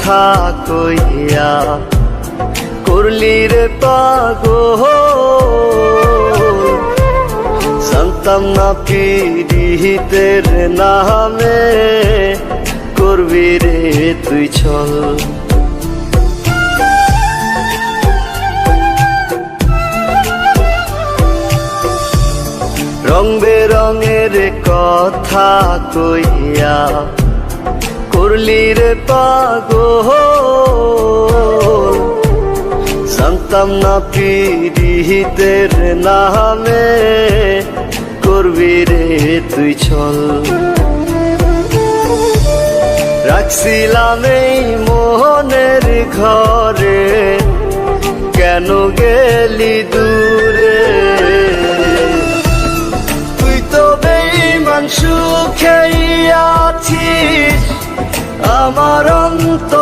কথা কইয়া করলি রে পাগল, জানতাম না পিরিতের নামে করবি রে তুই ছল। রং বেরঙের কথা কইয়া করলি রে পাগল, জানতাম না পিরিতের নামে করবি রে তুই ছল। রাখছিলাম এই মনের ঘরে, কেন গেলি দূরে? তুই তো বেঈমান সুখেই আছিস, আমার অন্তর